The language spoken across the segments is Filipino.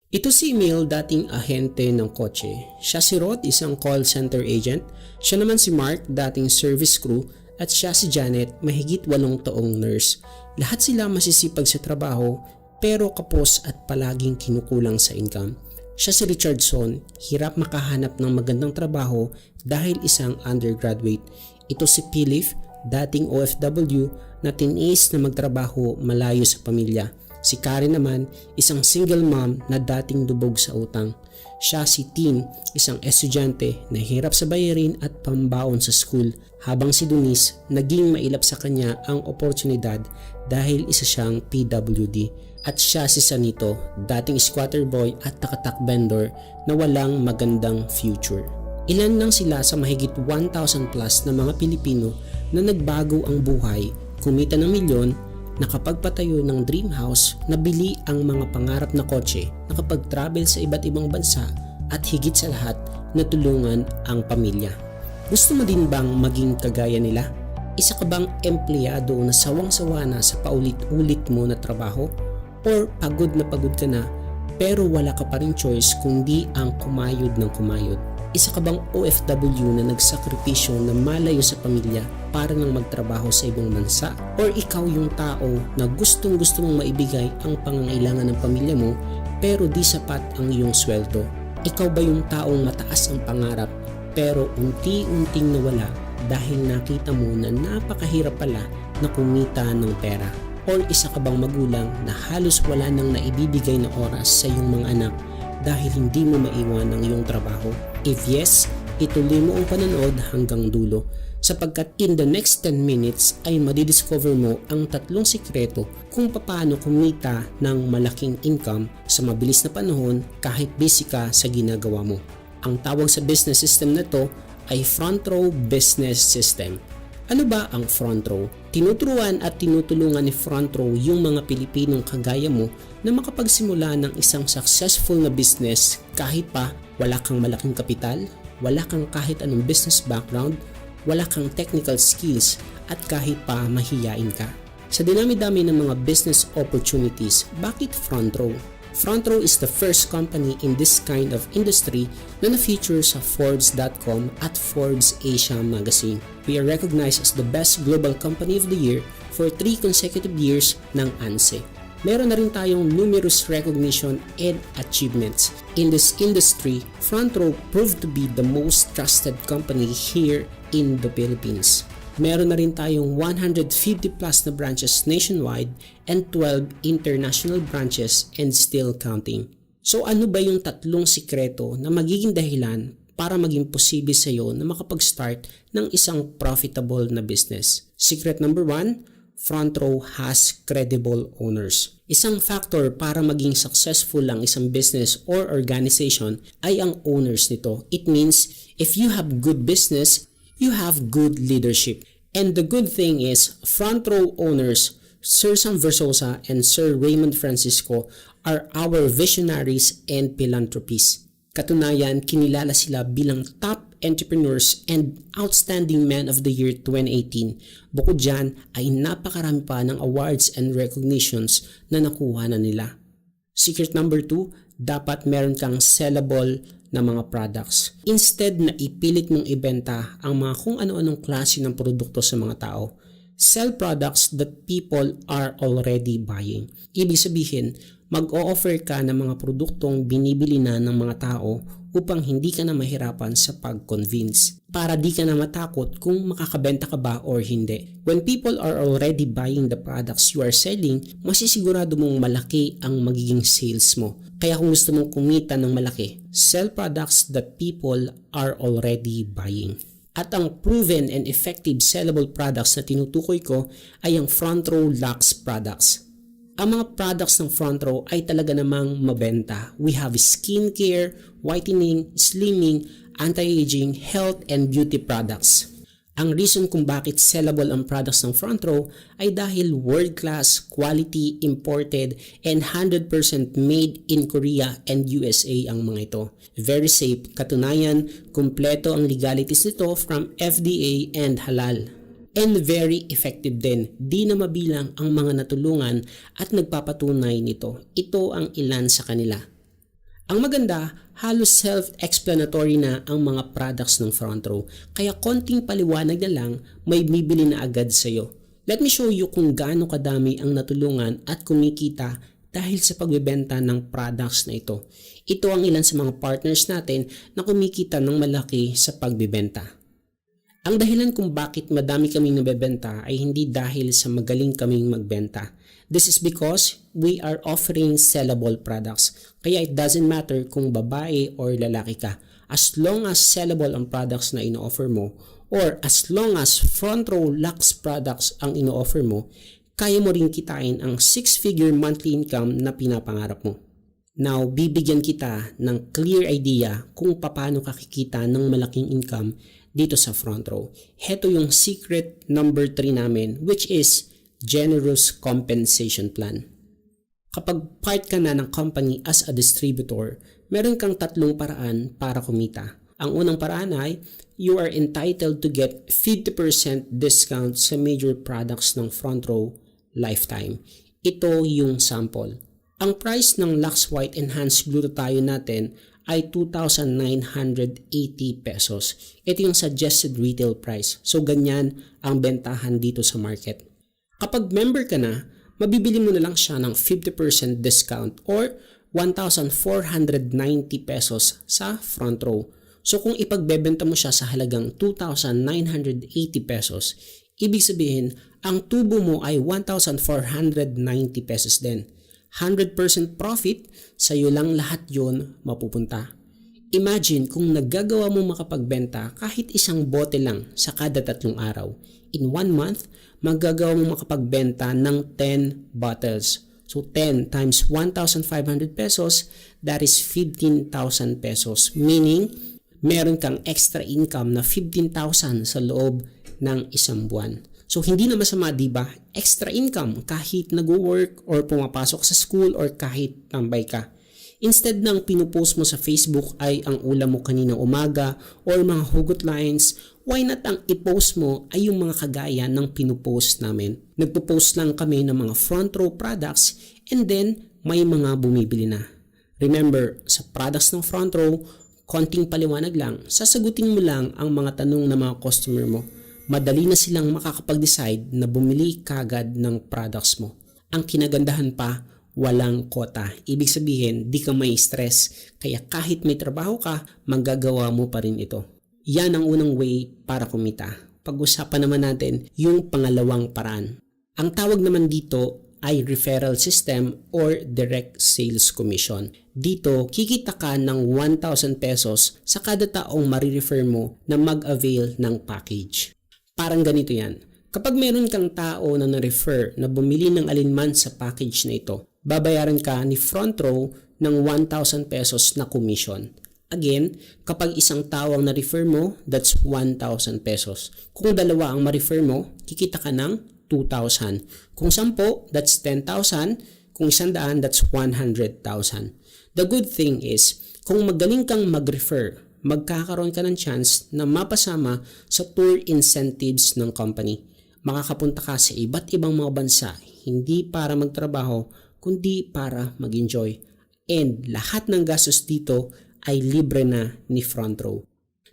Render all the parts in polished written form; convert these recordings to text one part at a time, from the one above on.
Ito si Emil, dating ahente ng kotse. Siya si Rod, isang call center agent. Siya naman si Mark, dating service crew. At siya si Janet, mahigit 8 taong nurse. Lahat sila masisipag sa trabaho pero kapos at palaging kinukulang sa income. Siya si Richardson, hirap makahanap ng magandang trabaho dahil isang undergraduate. Ito si Philip, dating OFW na tiniis na magtrabaho malayo sa pamilya. Si Karen naman, isang single mom na dating dubog sa utang. Siya si Tim, isang estudyante na hirap sa bayarin at pambaon sa school, habang si Denise naging mailap sa kanya ang oportunidad dahil isa siyang PWD. At siya si Sanito, dating squatter boy at takatak vendor na walang magandang future. Ilan lang sila sa mahigit 1,000 plus na mga Pilipino na nagbago ang buhay, kumita ng milyon, nakapagpatayo ng dream house, nabili ang mga pangarap na kotse, nakapag-travel sa iba't ibang bansa at higit sa lahat, natulungan ang pamilya. Gusto mo din bang maging kagaya nila? Isa ka bang empleyado na sawang-sawa na sa paulit-ulit mo na trabaho? Or pagod na pagod ka na pero wala ka pa rin choice kundi ang kumayod ng kumayod? Isa ka bang OFW na nagsakripisyo na malayo sa pamilya para nang magtrabaho sa ibang bansa? Or ikaw yung tao na gustong-gusto mong maibigay ang pangangailangan ng pamilya mo pero di sapat ang iyong sweldo? Ikaw ba yung taong mataas ang pangarap pero unti-unting nawala dahil nakita mo na napakahirap pala na kumita ng pera? Or isa ka bang magulang na halos wala nang naibibigay na oras sa iyong mga anak dahil hindi mo maiwan ang iyong trabaho? If yes, ituloy mo ang panonood hanggang dulo sapagkat in the next 10 minutes ay madidiscover mo ang 3 sikreto kung paano kumita ng malaking income sa mabilis na panahon kahit busy ka sa ginagawa mo. Ang tawag sa business system na to ay Front Row Business System. Ano ba ang front row? Tinuturuan at tinutulungan ni front row yung mga Pilipinong kagaya mo na makapagsimula ng isang successful na business kahit pa wala kang malaking kapital, wala kang kahit anong business background, wala kang technical skills at kahit pa mahiyain ka. Sa dinami-dami ng mga business opportunities, bakit front row? Front Row is the first company in this kind of industry na na-feature sa Forbes.com at Forbes Asia magazine. We are recognized as the best global company of the year for 3 consecutive years ng ANSE. Meron na rin tayong numerous recognition and achievements. In this industry, Front Row proved to be the most trusted company here in the Philippines. Meron na rin tayong 150 plus na branches nationwide and 12 international branches and still counting. So ano ba yung 3 sikreto na magiging dahilan para maging posible sa iyo na makapag-start ng isang profitable na business? Secret number 1, Front Row has credible owners. Isang factor para maging successful ang isang business or organization ay ang owners nito. It means if you have good business, you have good leadership. And the good thing is, front row owners, Sir Sam Versosa and Sir Raymond Francisco are our visionaries and philanthropists. Katunayan, kinilala sila bilang top entrepreneurs and outstanding men of the year 2018. Bukod dyan ay napakarami pa ng awards and recognitions na nakuha na nila. Secret number 2, dapat meron kang sellable na mga products. Instead na ipilit mong ibenta ang mga kung ano-anong klase ng produkto sa mga tao, sell products that people are already buying. Ibig sabihin, mag-o-offer ka ng mga produktong binibili na ng mga tao upang hindi ka na mahirapan sa pag-convince. Para di ka na matakot kung makakabenta ka ba or hindi. When people are already buying the products you are selling, masisigurado mong malaki ang magiging sales mo. Kaya kung gusto mong kumita ng malaki, sell products that people are already buying. At ang proven and effective sellable products na tinutukoy ko ay ang Front Row Lux products. Ang mga products ng Front Row ay talaga namang mabenta. We have skincare, whitening, slimming, anti-aging, health, and beauty products. Ang reason kung bakit sellable ang products ng Front Row ay dahil world-class, quality, imported, and 100% made in Korea and USA ang mga ito. Very safe, katunayan, kumpleto ang legalities nito from FDA and halal. And very effective din, di na mabilang ang mga natulungan at nagpapatunay nito. Ito ang ilan sa kanila. Ang maganda, halos self-explanatory na ang mga products ng front row, kaya konting paliwanag na lang may bibili na agad sa'yo. Let me show you kung gaano kadami ang natulungan at kumikita dahil sa pagbebenta ng products na ito. Ito ang ilan sa mga partners natin na kumikita ng malaki sa pagbebenta. Ang dahilan kung bakit madami kaming nabebenta ay hindi dahil sa magaling kaming magbenta. This is because we are offering sellable products. Kaya it doesn't matter kung babae or lalaki ka. As long as sellable ang products na ino-offer mo or as long as front row Lux products ang ino-offer mo, kaya mo rin kitain ang 6-figure monthly income na pinapangarap mo. Now, bibigyan kita ng clear idea kung paano ka kikita ng malaking income dito sa front row. Heto yung secret number 3 namin, which is generous compensation plan. Kapag part ka na ng company as a distributor, meron kang 3 paraan para kumita. Ang unang paraan ay you are entitled to get 50% discount sa major products ng front row lifetime. Ito yung sample. Ang price ng Lux White Enhanced Glutathione natin ay 2,980 pesos. Ito yung suggested retail price. So ganyan ang bentahan dito sa market. Kapag member ka na, mabibili mo na lang siya ng 50% discount or 1,490 pesos sa front row. So kung ipagbebenta mo siya sa halagang 2,980 pesos, ibig sabihin, ang tubo mo ay 1,490 pesos din. 100% profit, sa'yo lang lahat yon mapupunta. Imagine kung naggagawa mo makapagbenta kahit isang bote lang sa kada 3 araw. In 1 month, magagawa mo makapagbenta ng 10 bottles. So 10 times 1,500 pesos, that is 15,000 pesos. Meaning, meron kang extra income na 15,000 sa loob ng isang buwan. So hindi na masama, diba? Extra income kahit nag-work or pumapasok sa school or kahit tambay ka. Instead ng pinupost mo sa Facebook ay ang ulam mo kaninang umaga or mga hugot lines, why not ang i-post mo ay yung mga kagaya ng pinupost namin. Nagpo-post lang kami ng mga front row products and then may mga bumibili na. Remember, sa products ng front row, konting paliwanag lang, sasagutin mo lang ang mga tanong ng mga customer mo. Madali na silang makakapag-decide na bumili kagad ng products mo. Ang kinagandahan pa, walang kota. Ibig sabihin, di ka may stress. Kaya kahit may trabaho ka, magagawa mo pa rin ito. Yan ang unang way para kumita. Pag-usapan naman natin yung pangalawang paraan. Ang tawag naman dito ay referral system or direct sales commission. Dito, kikita ka ng 1,000 pesos sa kada taong marirefer mo na mag-avail ng package. Parang ganito yan. Kapag meron kang tao na na-refer na bumili ng alinman sa package na ito, babayaran ka ni front row ng 1,000 pesos na commission. Again, kapag isang tao ang na-refer mo, that's 1,000 pesos. Kung dalawa ang ma-refer mo, kikita ka ng 2,000. Kung 10, that's 10,000. Kung 100, that's 100,000. The good thing is, kung magaling kang mag-refer, magkakaroon ka ng chance na mapasama sa tour incentives ng company. Makakapunta ka sa iba't ibang mga bansa, hindi para magtrabaho, kundi para mag-enjoy. And lahat ng gastos dito ay libre na ni front row.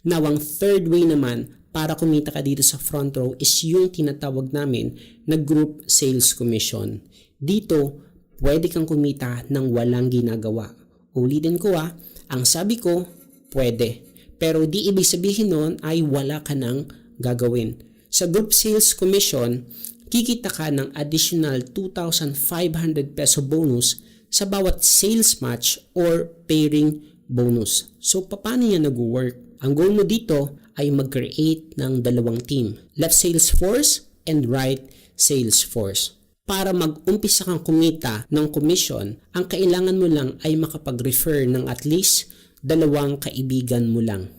Now, ang third way naman para kumita ka dito sa front row is yung tinatawag namin na group sales commission. Dito, pwede kang kumita ng walang ginagawa. Ulitin ko ang sabi ko, pwede. Pero di ibig sabihin nun ay wala ka nang gagawin. Sa group sales commission, kikita ka ng additional 2,500 peso bonus sa bawat sales match or pairing bonus. So, paano yan nag-work? Ang goal mo dito ay mag-create ng 2 team. Left sales force and right sales force. Para mag-umpisa kang kumita ng commission, ang kailangan mo lang ay makapag-refer ng at least 2 kaibigan mo lang.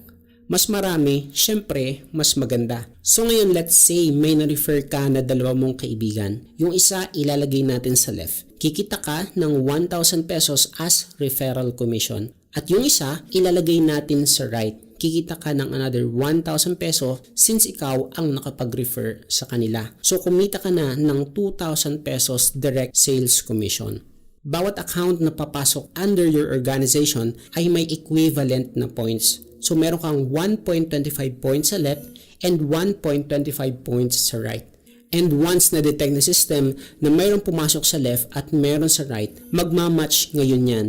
Mas marami, syempre, mas maganda. So ngayon, let's say may na-refer ka na 2 mong kaibigan. Yung isa, ilalagay natin sa left. Kikita ka ng 1,000 pesos as referral commission. At yung isa, ilalagay natin sa right. Kikita ka ng another 1,000 pesos since ikaw ang nakapag-refer sa kanila. So kumita ka na ng 2,000 pesos direct sales commission. Bawat account na papasok under your organization ay may equivalent na points. So meron kang 1.25 points sa left and 1.25 points sa right. And once na-detect ng system na mayroong pumasok sa left at mayroon sa right, magmamatch ngayon yan.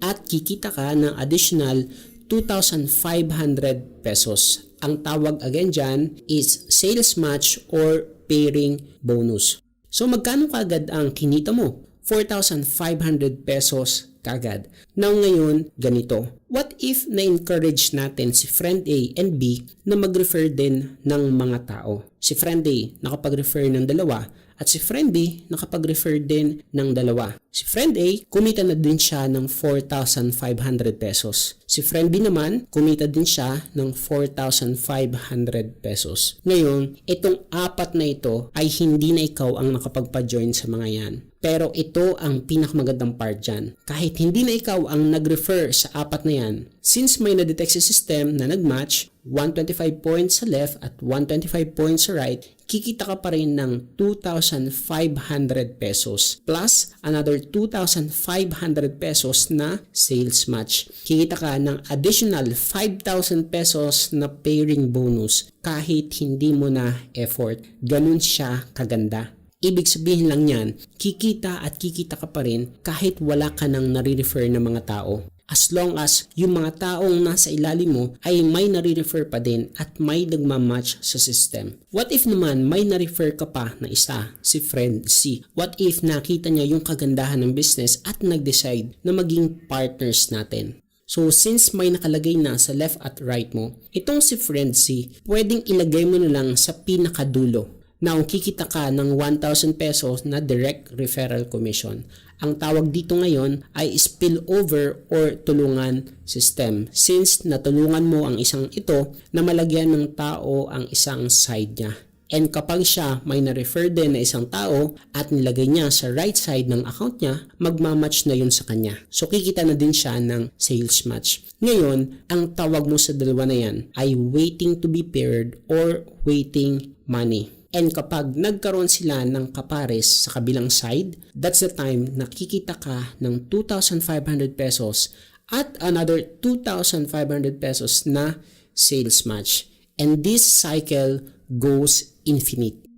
At kikita ka ng additional 2,500 pesos. Ang tawag again dyan is sales match or pairing bonus. So magkano kagad ang kinita mo? 4,500 pesos kagad. Now ngayon, ganito. What if na-encourage natin si friend A and B na mag-refer din ng mga tao? Si friend A nakapag-refer ng dalawa at si friend B nakapag-refer din ng dalawa. Si friend A, kumita na din siya ng 4,500 pesos. Si friend B naman, kumita din siya ng 4,500 pesos. Ngayon, itong apat na ito ay hindi na ikaw ang nakapagpa-join sa mga yan. Pero ito ang pinakamagandang part dyan. Kahit hindi na ikaw ang nag-refer sa apat na yan, since may na-detect sa system na nag-match, 125 points sa left at 125 points sa right, kikita ka pa rin ng 2,500 pesos plus another 2,500 pesos na sales match. Kikita ka ng additional 5,000 pesos na pairing bonus kahit hindi mo na effort. Ganun siya kaganda. Ibig sabihin lang yan, kikita at kikita ka pa rin kahit wala ka nang nare-refer na mga tao. As long as yung mga taong nasa ilalim mo ay may nare-refer pa din at may nagmamatch sa system. What if naman may na-refer ka pa na isa, si friend C? What if nakita niya yung kagandahan ng business at nag-decide na maging partners natin? So since may nakalagay na sa left at right mo, itong si friend C, pwedeng ilagay mo na lang sa pinakadulo. Now, kikita ka ng 1,000 pesos na direct referral commission. Ang tawag dito ngayon ay spillover or tulungan system. Since natulungan mo ang isang ito na malagyan ng tao ang isang side niya. And kapag siya may na-refer din na isang tao at nilagay niya sa right side ng account niya, magmamatch na yun sa kanya. So kikita na din siya ng sales match. Ngayon, ang tawag mo sa dalawa na yan ay waiting to be paired or waiting money. And kapag nagkaroon sila ng kapares sa kabilang side, that's the time na kikita ka ng 2,500 pesos at another 2,500 pesos na sales match. And this cycle goes infinite.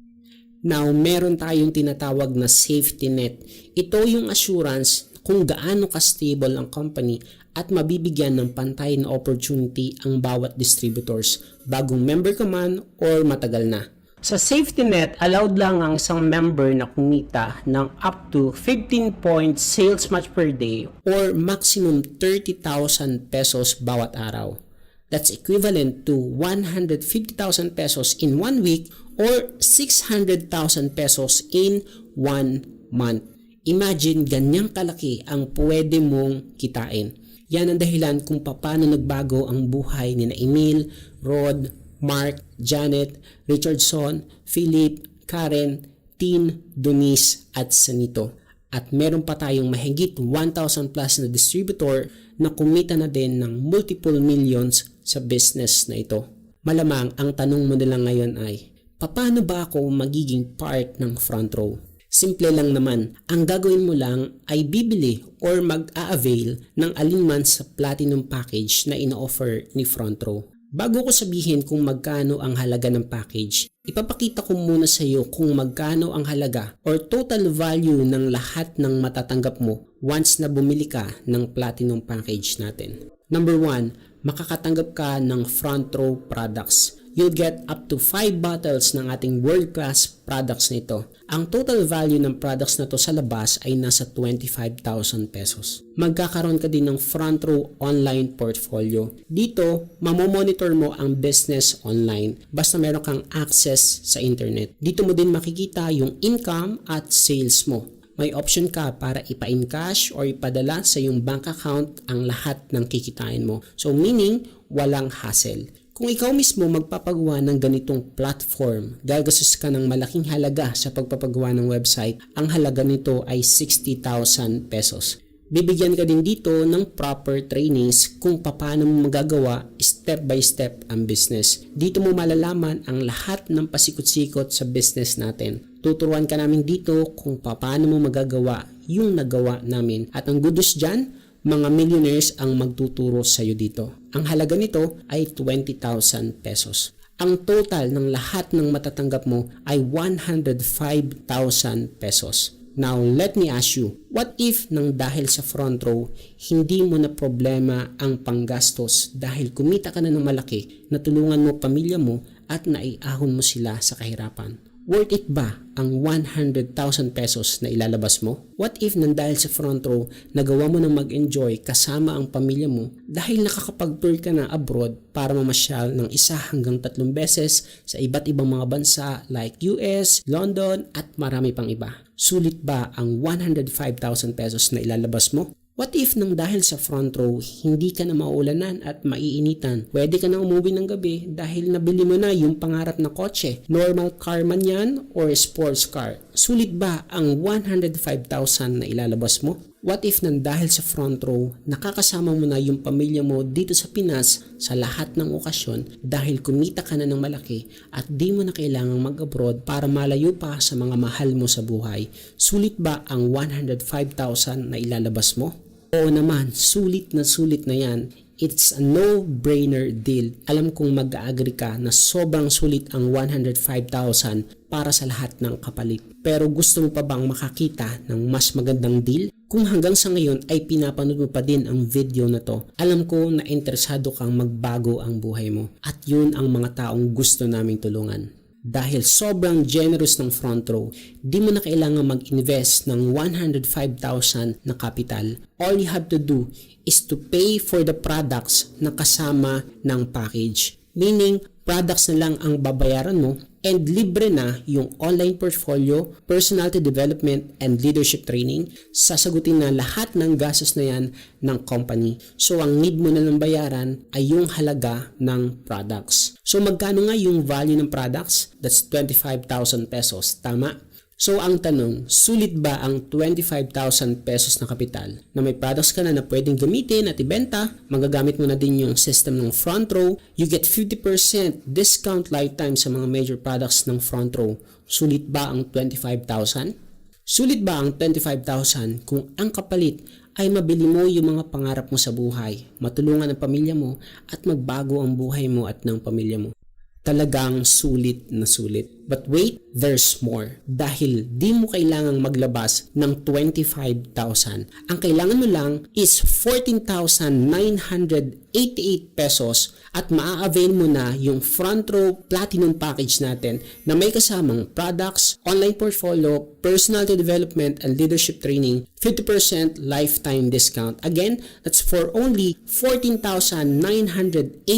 Now, meron tayong tinatawag na safety net. Ito yung assurance kung gaano ka-stable ang company at mabibigyan ng pantay na opportunity ang bawat distributors, bagong member ka man or matagal na. Sa safety net, allowed lang ang isang member na kumita ng up to 15 points sales match per day or maximum 30,000 pesos bawat araw. That's equivalent to 150,000 pesos in 1 week or 600,000 pesos in 1 month. Imagine ganyang kalaki ang pwede mong kitain. Yan ang dahilan kung paano nagbago ang buhay ni Emil, Rod, Mark, Janet, Richardson, Philip, Karen, Tin, Donice at Sanito. At meron pa tayong mahigit 1,000 plus na distributor na kumita na din ng multiple millions sa business na ito. Malamang ang tanong mo nila ngayon ay, paano ba ako magiging part ng front row? Simple lang naman, ang gagawin mo lang ay bibili or mag-a-avail ng alinman sa platinum package na ino-offer ni front row. Bago ko sabihin kung magkano ang halaga ng package, ipapakita ko muna sa iyo kung magkano ang halaga or total value ng lahat ng matatanggap mo once na bumili ka ng platinum package natin. Number 1, makakatanggap ka ng front row products. You'll get up to 5 bottles ng ating world-class products nito. Ang total value ng products na to sa labas ay nasa 25,000 pesos. Magkakaroon ka din ng front row online portfolio. Dito, mamomonitor mo ang business online basta meron kang access sa internet. Dito mo din makikita yung income at sales mo. May option ka para ipa-encash or ipadala sa iyong bank account ang lahat ng kikitain mo. So meaning, walang hassle. Kung ikaw mismo magpapagawa ng ganitong platform, gagastos ka ng malaking halaga sa pagpapagawa ng website, ang halaga nito ay 60,000 pesos. Bibigyan ka din dito ng proper trainings kung paano mo magagawa step by step ang business. Dito mo malalaman ang lahat ng pasikot-sikot sa business natin. Tuturuan ka namin dito kung paano mo magagawa yung nagawa namin. At ang good news dyan, mga millionaires ang magtuturo sa iyo dito. Ang halaga nito ay 20,000 pesos. Ang total ng lahat ng matatanggap mo ay 105,000 pesos. Now, let me ask you, what if nang dahil sa front row, hindi mo na problema ang panggastos dahil kumita ka na ng malaki, natulungan mo pamilya mo at naiahon mo sila sa kahirapan? Worth it ba ang 100,000 pesos na ilalabas mo? What if nang dahil sa front row, nagawa mo na mag-enjoy kasama ang pamilya mo dahil nakakapag-tour ka na abroad para mamasyal ng 1 hanggang 3 beses sa iba't ibang mga bansa like US, London at marami pang iba? Sulit ba ang 105,000 pesos na ilalabas mo? What if nang dahil sa front row, hindi ka na mauulanan at maiinitan? Pwede ka na umuwi ng gabi dahil nabili mo na yung pangarap na kotse. Normal car man yan or sports car. Sulit ba ang 105,000 na ilalabas mo? What if nang dahil sa front row, nakakasama mo na yung pamilya mo dito sa Pinas sa lahat ng okasyon dahil kumita ka na ng malaki at di mo na kailangang mag-abroad para malayo pa sa mga mahal mo sa buhay? Sulit ba ang 105,000 na ilalabas mo? Oo naman, sulit na yan. It's a no-brainer deal. Alam kong mag-agree ka na sobrang sulit ang 105,000 para sa lahat ng kapalit. Pero gusto mo pa bang makakita ng mas magandang deal? Kung hanggang sa ngayon ay pinapanood mo pa din ang video na to, alam ko na interesado kang magbago ang buhay mo. At yun ang mga taong gusto naming tulungan. Dahil sobrang generous ng front row, di mo na kailangan mag-invest ng 105,000 na capital. All you have to do is to pay for the products na kasama ng package. Meaning, products na lang ang babayaran mo and libre na yung online portfolio, personality development, and leadership training. Sasagutin na lahat ng gastos na yan ng company. So, ang need mo na lang bayaran ay yung halaga ng products. So, magkano nga yung value ng products? That's 25,000 pesos. Tama? So, ang tanong, sulit ba ang 25,000 pesos na kapital na may products ka na na pwedeng gamitin at ibenta? Magagamit mo na din yung system ng front row. You get 50% discount lifetime sa mga major products ng front row. Sulit ba ang 25,000? Sulit ba ang 25,000 kung ang kapalit ay mabili mo yung mga pangarap mo sa buhay, matulungan ang pamilya mo at magbago ang buhay mo at ng pamilya mo? Talagang sulit na sulit. But wait, there's more. Dahil di mo kailangang maglabas ng 25,000. Ang kailangan mo lang is 14,988 pesos at maa-avail mo na yung front row platinum package natin na may kasamang products, online portfolio, personality development, and leadership training, 50% lifetime discount. Again, that's for only 14,988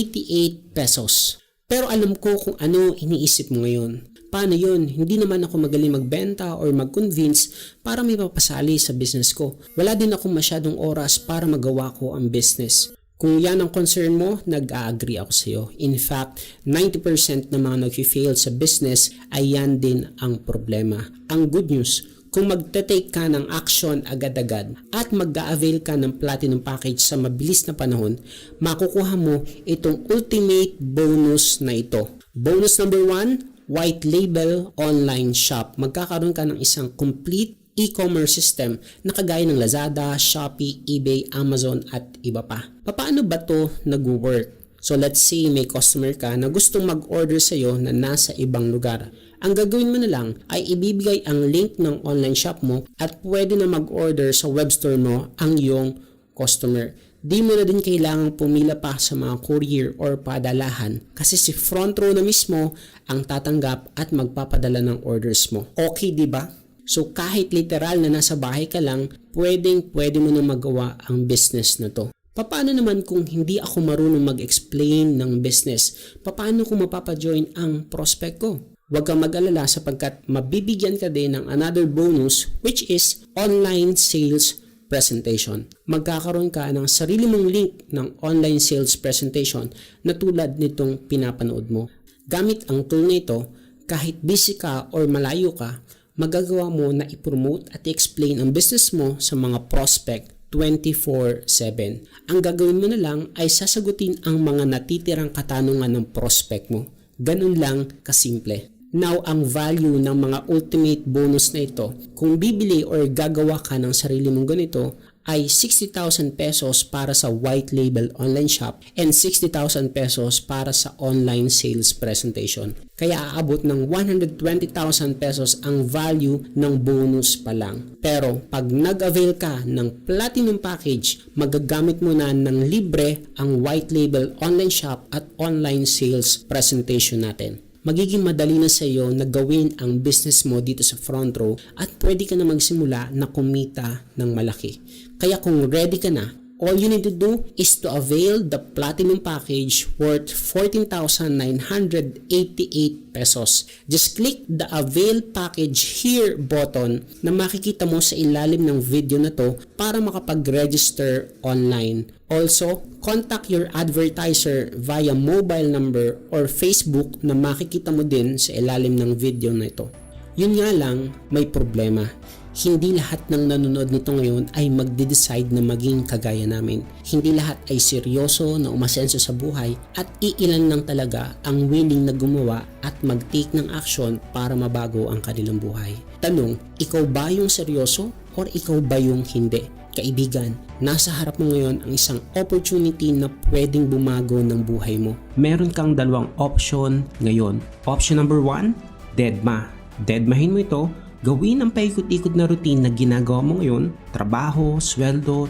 pesos. Pero alam ko kung ano iniisip mo ngayon. Paano yun? Hindi naman ako magaling magbenta or mag-convince para may papasali sa business ko. Wala din ako masyadong oras para magawa ko ang business. Kung yan ang concern mo, nag-a-agree ako sa iyo. In fact, 90% ng mga nag-fail sa business ay yan din ang problema. Ang good news, kung magte-take ka ng action agad-agad at mag-a-avail ka ng platinum package sa mabilis na panahon, makukuha mo itong ultimate bonus na ito. Bonus number 1, white label online shop. Magkakaroon ka ng isang complete e-commerce system na kagaya ng Lazada, Shopee, eBay, Amazon at iba pa. Paano ba to nag-work? So let's say may customer ka na gustong mag-order sa iyo na nasa ibang lugar. Ang gagawin mo na lang ay ibibigay ang link ng online shop mo at pwede na mag-order sa web store mo ang iyong customer. Di mo na din kailangang pumila pa sa mga courier or padalahan kasi si front row na mismo ang tatanggap at magpapadala ng orders mo. Okay, di ba? So kahit literal na nasa bahay ka lang, pwede mo na magawa ang business na to. Paano naman kung hindi ako marunong mag-explain ng business? Paano kung mapapajoin ang prospect ko? Huwag kang mag-alala sapagkat mabibigyan ka din ng another bonus which is online sales presentation. Magkakaroon ka ng sarili mong link ng online sales presentation na tulad nitong pinapanood mo. Gamit ang tool na ito, kahit busy ka or malayo ka, magagawa mo na i-promote at i-explain ang business mo sa mga prospect 24/7. Ang gagawin mo na lang ay sasagutin ang mga natitirang katanungan ng prospect mo. Ganun lang kasimple. Now, ang value ng mga ultimate bonus na ito, kung bibili or gagawa ka ng sarili mong ganito, ay 60,000 pesos para sa white label online shop and 60,000 pesos para sa online sales presentation. Kaya aabot ng 120,000 pesos ang value ng bonus pa lang. Pero pag nag-avail ka ng platinum package, magagamit mo na ng libre ang white label online shop at online sales presentation natin. Magiging madali na sa iyo na gawin ang business mo dito sa Front Row at pwede ka na magsimula na kumita ng malaki. Kaya kung ready ka na, all you need to do is to avail the platinum package worth 14,988 pesos. Just click the avail package here button na makikita mo sa ilalim ng video na to para makapag-register online. Also, contact your advertiser via mobile number or Facebook na makikita mo din sa ilalim ng video na ito. Yun nga lang, may problema. Hindi lahat ng nanonood nito ngayon ay magde-decide na maging kagaya namin. Hindi lahat ay seryoso na umasenso sa buhay at iilan lang talaga ang willing na gumawa at mag-take ng action para mabago ang kanilang buhay. Tanong, ikaw ba yung seryoso or ikaw ba yung hindi? Kaibigan, nasa harap mo ngayon ang isang opportunity na pwedeng bumago ng buhay mo. Meron kang dalawang option ngayon. Option number 1, deadma. Deadmahin mo ito. Gawin ang paikot-ikot na routine na ginagawa mo ngayon, trabaho, sweldo,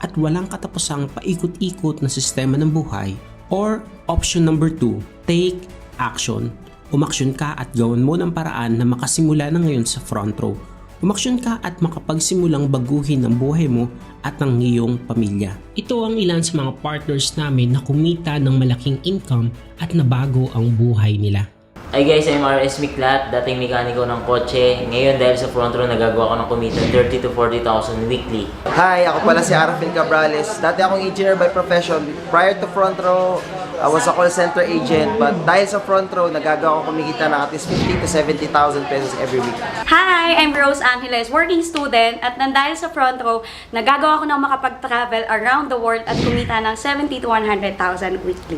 at walang katapusang paikot-ikot na sistema ng buhay. Or option number 2, take action. Umaksyon ka at gawan mo ng paraan na makasimula na ngayon sa Front Row. Umaksyon ka at makapagsimulang baguhin ang buhay mo at ang iyong pamilya. Ito ang ilan sa mga partners namin na kumita ng malaking income at nabago ang buhay nila. Hi guys, I'm RS Miklat, dating mekaniko ng kotse. Ngayon dahil sa Front Row, nagagawa ko ng kumita 30 to 40,000 weekly. Hi, ako pala si Arafin Cabrales. Dati akong engineer by profession. Prior to Front Row, I was a call center agent. But dahil sa Front Row, nagagawa ko kumikita ng at least 50 to 70,000 pesos every week. Hi, I'm Rose Angeles, working student. At dahil sa Front Row, nagagawa ko na makapag-travel around the world at kumita ng 70 to 100,000 weekly.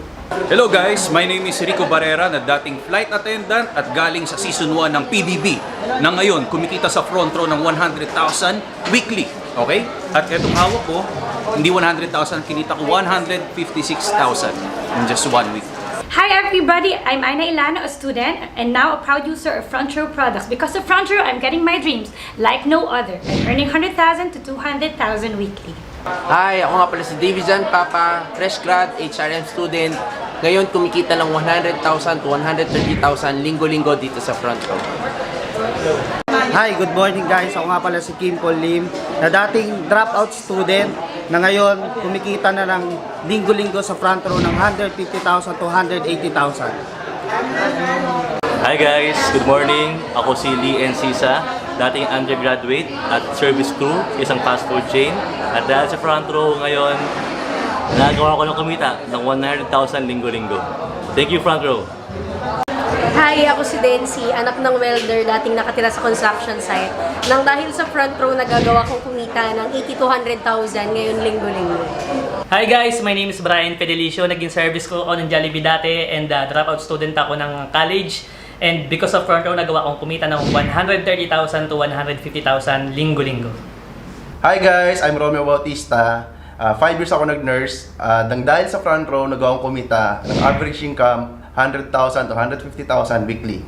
Hello guys, my name is Rico Barrera na dating flight attendant at galing sa season 1 ng PBB na ngayon kumikita sa Front Row ng 100,000 weekly. Okay? At etong hawak ko, hindi 100,000, kinita ko 156,000 in just 1 week. Hi everybody, I'm Aina Ilana, a student and now a proud user of Front Row products. Because of Front Row, I'm getting my dreams like no other. I'm earning 100,000 to 200,000 weekly. Hi, ako nga pala si Davidson Papa, fresh grad, HRM student. Ngayon kumikita ng 100,000 to 130,000 linggo-linggo dito sa Front Row. Hi, good morning guys. Ako nga pala si Kim Paul Lim, na dating dropout student na ngayon kumikita na ng linggo-linggo sa Front Row ng 150,000 to 180,000. Hi guys, good morning. Ako si Lee Encisa, dating undergraduate at service crew, isang fast food chain. At dahil sa Front Row ngayon, nagawa ko ng kumita ng 100,000 linggo-linggo. Thank you, Front Row. Hi, ako si Dency, anak ng welder, dating nakatira sa construction site. Nang dahil sa Front Row, nagagawa kong kumita ng 80 to 100,000 ngayon linggo-linggo. Hi guys, my name is Brian Fedelicio. Naging service ko ako ng Jollibee dati and dropout student ako ng college. And because of Front Row, nagawa kong kumita ng 130,000 to 150,000 linggo-linggo. Hi guys, I'm Romeo Bautista. 5 years ako nag-nurse. Nang dahil sa Front Row, nagawa kong kumita ng average income 100,000 to 150,000 weekly.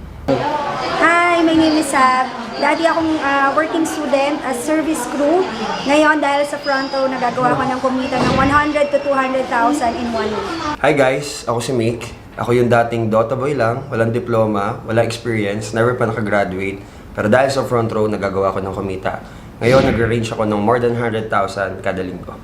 Hi, my name is Sab. Dati akong working student as service crew. Ngayon, dahil sa Front Row, nagagawa ko ng kumita ng 100 to 200,000 in 1 week. Hi guys, ako si Mick. Ako yung dating Dota boy lang, walang diploma, walang experience, never pa nakagraduate. Pero dahil sa Front Row, nagagawa ko ng kumita. Ngayon, nag-range ako ng more than 100,000 kada linggo.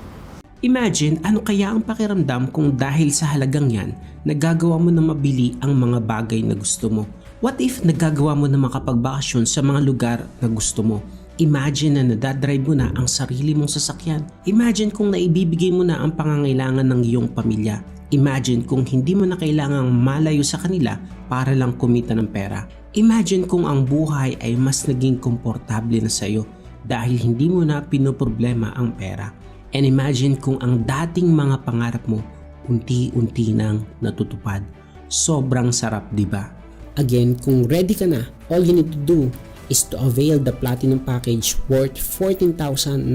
Imagine ano kaya ang pakiramdam kung dahil sa halagang yan, nagagawa mo na mabili ang mga bagay na gusto mo. What if nagagawa mo na makapagbakasyon sa mga lugar na gusto mo? Imagine na nadadrive mo na ang sarili mong sasakyan. Imagine kung naibibigay mo na ang pangangailangan ng iyong pamilya. Imagine kung hindi mo na kailangang malayo sa kanila para lang kumita ng pera. Imagine kung ang buhay ay mas naging komportable na sa iyo. dahil hindi mo na pinoproblema ang pera. And imagine kung ang dating mga pangarap mo unti-unti nang natutupad. Sobrang sarap, di ba? Again, kung ready ka na, all you need to do is to avail the Platinum Package worth 14,988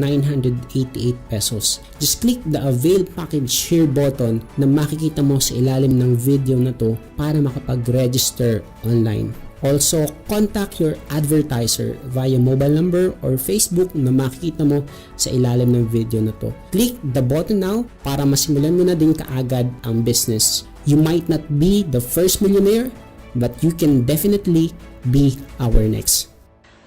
pesos. Just click the Avail Package Here button na makikita mo sa ilalim ng video na to para makapag-register online. Also, contact your advertiser via mobile number or Facebook na makikita mo sa ilalim ng video na to. Click the button now para masimulan mo na din kaagad ang business. You might not be the first millionaire, but you can definitely be our next.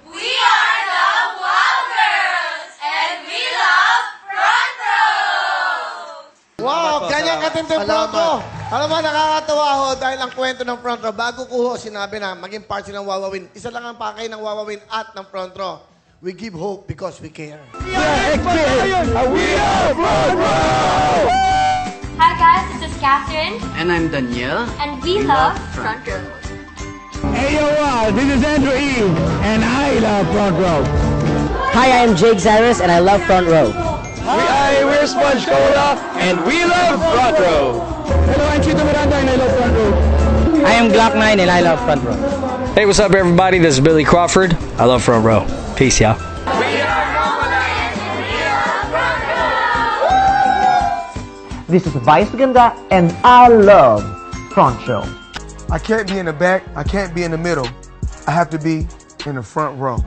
We are the Wow Girls, and we love Front Row! Wow, ganyan katindi Front Row. Alam mo, nakakatawa ho dahil ang kwento ng Front Row, bago ko ho sinabi na maging part silang Wawawin, isa lang ang pakay ng Wawawin at ng Front Row. We give hope because we care. We are Front Row! Hi guys, this is Catherine. And I'm Daniel. And we love Front Row. Hey yo, this is Andrew Eve, and I love Front Row. Hi, I'm Jake Cyrus, and I love Front Row. We're Sponge Cola, and we love Front Row. Hello, I'm Chito Miranda, and I love Front Row. I am Glock 9, and I love Front Row. Hey, what's up, everybody? This is Billy Crawford. I love Front Row. Peace, y'all. This is Vice Ganda, and I love Front Row. I can't be in the back, I can't be in the middle. I have to be in the front row.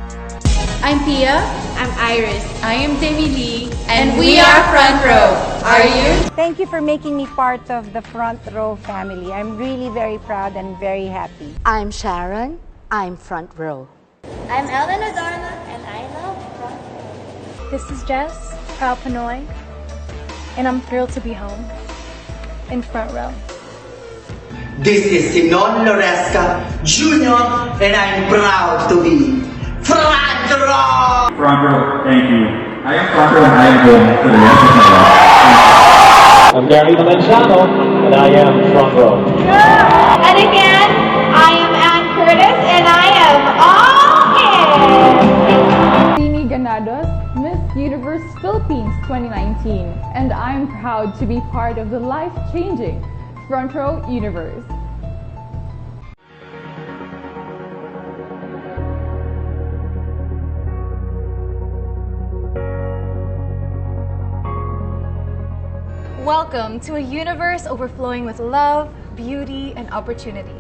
I'm Pia. I'm Iris. I am Demi Lee. And we are Front Row. Are you? Thank you for making me part of the Front Row family. I'm really very proud and very happy. I'm Sharon. I'm Front Row. I'm Ellen Adorno, and I love Front Row. This is Jess, proud Pinoy, and I'm thrilled to be home in Front Row. This is Sinon Loresca Jr., and I'm proud to be Front Row! Front Row, thank you. I am Front Row, and I am going for the rest of my life. I'm Gary Valenciano, and I am Front Row. And again, I am Ann Curtis, and I am all in. Tini Ganados, Miss Universe Philippines 2019, and I'm proud to be part of the life-changing Front Row Universe. Welcome to a universe overflowing with love, beauty, and opportunity.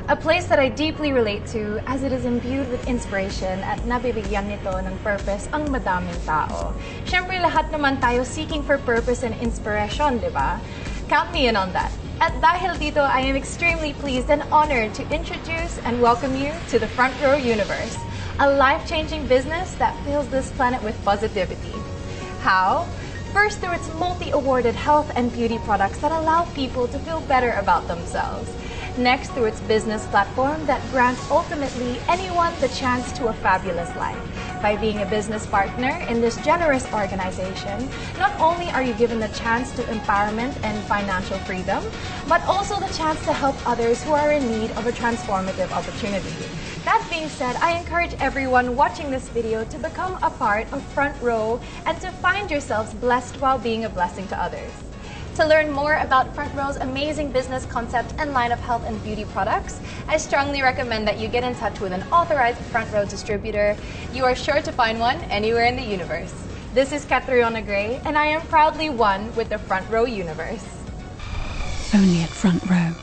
A place that I deeply relate to as it is imbued with inspiration at nabibigyan nito ng purpose ang madaming tao. Siyempre lahat naman tayo seeking for purpose and inspiration, di ba? Count me in on that. At dahil dito, I am extremely pleased and honored to introduce and welcome you to the Front Row Universe, a life-changing business that fills this planet with positivity. How? First, through its multi-awarded health and beauty products that allow people to feel better about themselves. Next, through its business platform that grants ultimately anyone the chance to a fabulous life. By being a business partner in this generous organization, not only are you given the chance to empowerment and financial freedom, but also the chance to help others who are in need of a transformative opportunity. That being said, I encourage everyone watching this video to become a part of Front Row and to find yourselves blessed while being a blessing to others. To learn more about Front Row's amazing business concept and line of health and beauty products, I strongly recommend that you get in touch with an authorized Front Row distributor. You are sure to find one anywhere in the universe. This is Catriona Gray, and I am proudly one with the Front Row universe. Only at Front Row.